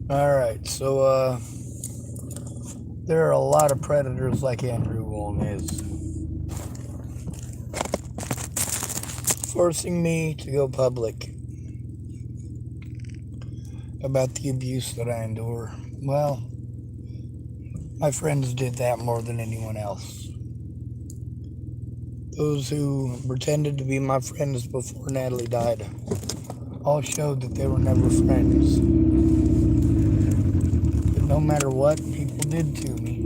Alright, so, there are a lot of predators like Andrew Wolnez, forcing me to go public about the abuse that I endure. Well, my friends did that more than anyone else. Those who pretended to be my friends before Natalie died all showed that they were never friends. But no matter what people did to me,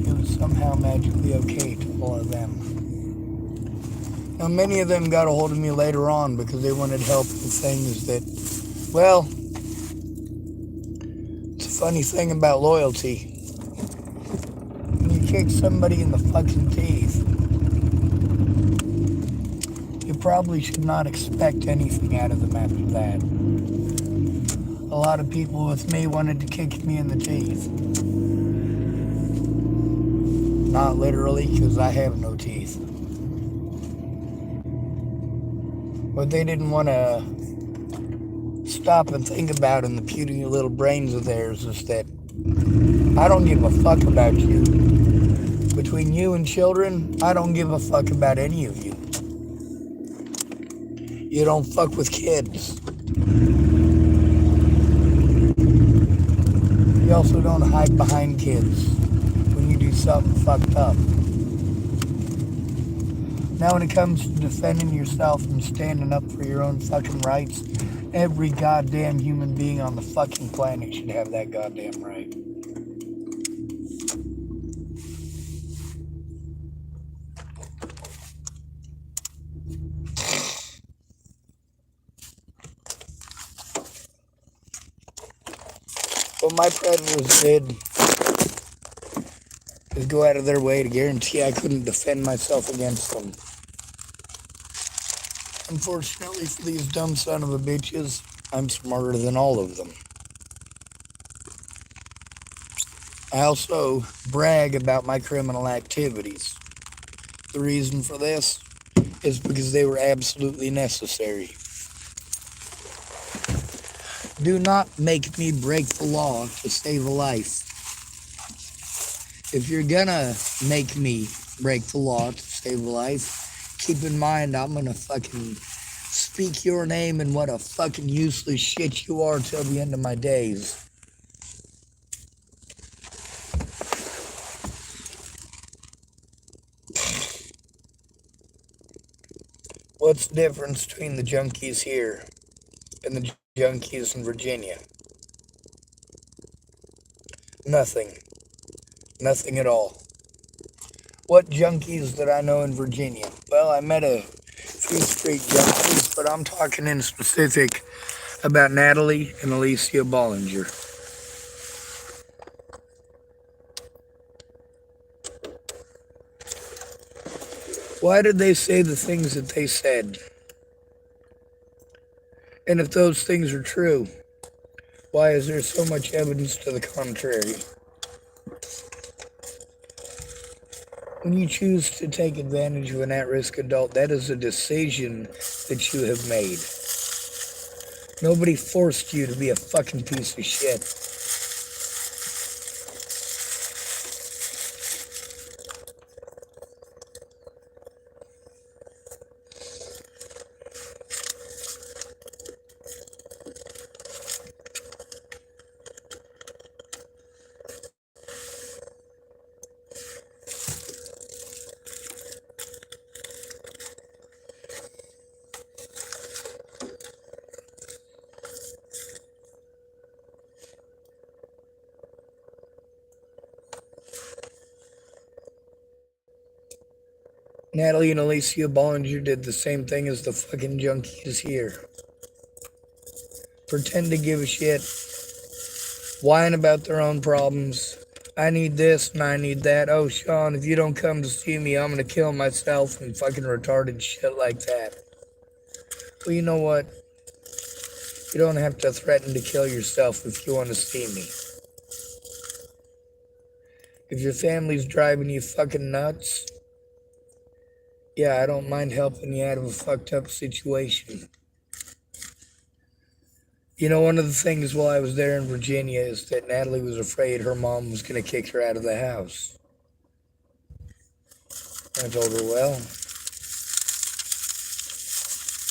it was somehow magically okay to all of them. Now, many of them got a hold of me later on because they wanted help with things that, well, it's a funny thing about loyalty. When you kick somebody in the fucking teeth, you probably should not expect anything out of them after that. A lot of people with me wanted to kick me in the teeth. Not literally, because I have no teeth. What they didn't want to stop and think about in the puny little brains of theirs is that I don't give a fuck about you. Between you and children, I don't give a fuck about any of you. You don't fuck with kids. You also don't hide behind kids when you do something fucked up. Now, when it comes to defending yourself and standing up for your own fucking rights, every goddamn human being on the fucking planet should have that goddamn right. What my predators did is go out of their way to guarantee I couldn't defend myself against them. Unfortunately for these dumb son of a bitches, I'm smarter than all of them. I also brag about my criminal activities. The reason for this is because they were absolutely necessary. Do not make me break the law to save a life. If you're gonna make me break the law to save a life, keep in mind I'm gonna fucking speak your name and what a fucking useless shit you are till the end of my days. What's the difference between the junkies here and the junkies in Virginia? Nothing. Nothing at all. What junkies did I know in Virginia? Well, I met a few street junkies, but I'm talking in specific about Natalie and Alicia Bollinger. Why did they say the things that they said? And if those things are true, why is there so much evidence to the contrary? When you choose to take advantage of an at-risk adult, that is a decision that you have made. Nobody forced you to be a fucking piece of shit. Natalie and Alicia Bollinger did the same thing as the fucking junkies here. Pretend to give a shit, whine about their own problems. I need this and I need that. Oh, Sean, if you don't come to see me, I'm gonna kill myself and fucking retarded shit like that. Well, you know what? You don't have to threaten to kill yourself if you want to see me. If your family's driving you fucking nuts, yeah, I don't mind helping you out of a fucked up situation. You know, one of the things while I was there in Virginia is that Natalie was afraid her mom was going to kick her out of the house. I told her, well,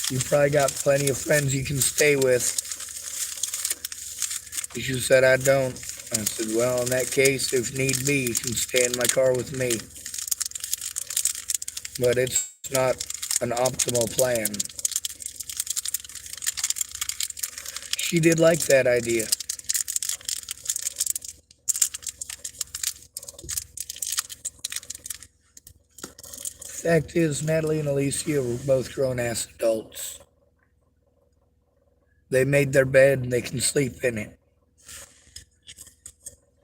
you probably got plenty of friends you can stay with. She said, I don't. I said, well, in that case, if need be, you can stay in my car with me. But it's not an optimal plan. She did like that idea. Fact is, Natalie and Alicia were both grown-ass adults. They made their bed and they can sleep in it.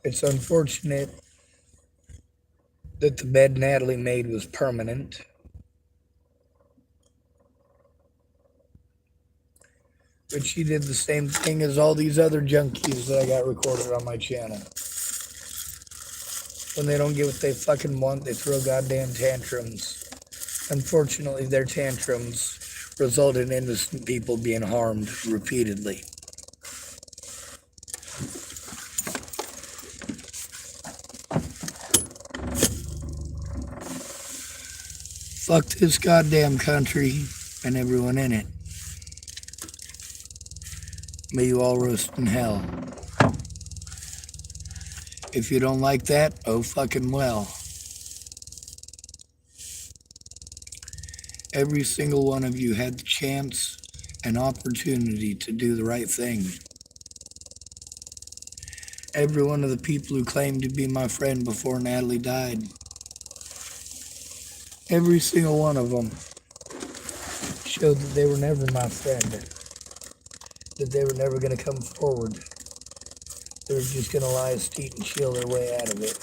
It's unfortunate that the bed Natalie made was permanent. But she did the same thing as all these other junkies that I got recorded on my channel. When they don't get what they fucking want, they throw goddamn tantrums. Unfortunately, their tantrums result in innocent people being harmed repeatedly. Fuck this goddamn country and everyone in it. May you all roast in hell. If you don't like that, oh fucking well. Every single one of you had the chance and opportunity to do the right thing. Every one of the people who claimed to be my friend before Natalie died, every single one of them showed that they were never my friend. That they were never going to come forward. They were just going to lie, cheat, and steal their way out of it.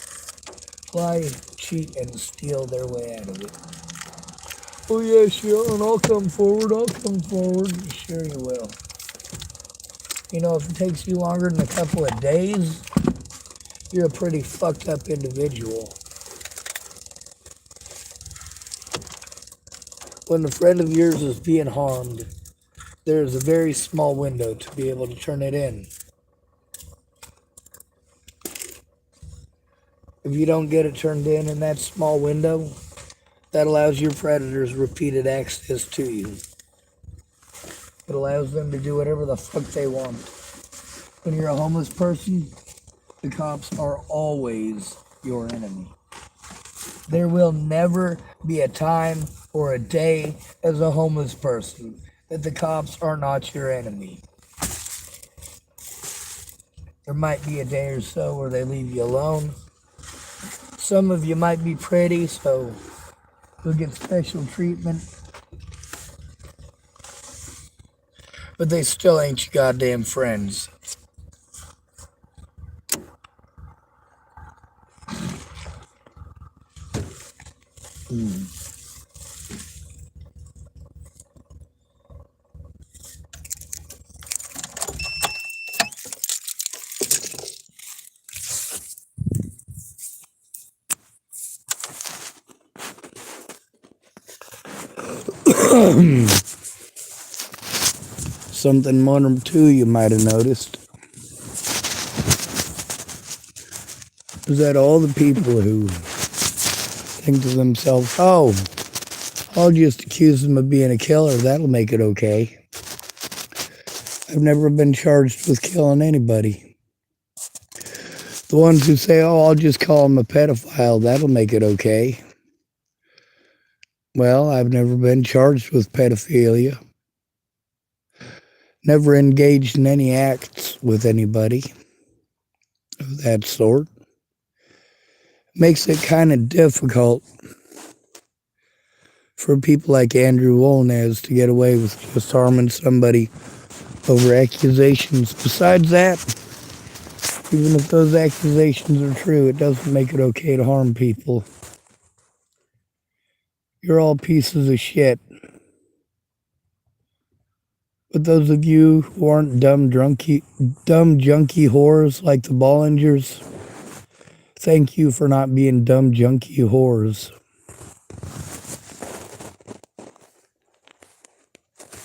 Lie, cheat, and steal their way out of it. Oh yeah, Sharon, I'll come forward, Sure you will. You know, if it takes you longer than a couple of days, you're a pretty fucked up individual. When a friend of yours is being harmed, there is a very small window to be able to turn it in. If you don't get it turned in that small window, that allows your predators repeated access to you. It allows them to do whatever the fuck they want. When you're a homeless person, the cops are always your enemy. There will never be a time or a day as a homeless person that the cops are not your enemy. There might be a day or so where they leave you alone. Some of you might be pretty, so you'll get special treatment. But they still ain't your goddamn friends. Something more too you might have noticed is that all the people who think to themselves, oh, I'll just accuse them of being a killer, that'll make it okay. I've never been charged with killing anybody. The ones who say, oh, I'll just call him a pedophile, that'll make it okay. Well, I've never been charged with pedophilia. Never engaged in any acts with anybody of that sort. Makes it kind of difficult for people like Andrew Wolnez to get away with just harming somebody over accusations. Besides that, even if those accusations are true, it doesn't make it okay to harm people. You're all pieces of shit. But those of you who aren't dumb junkie whores like the Bollingers, thank you for not being dumb junkie whores.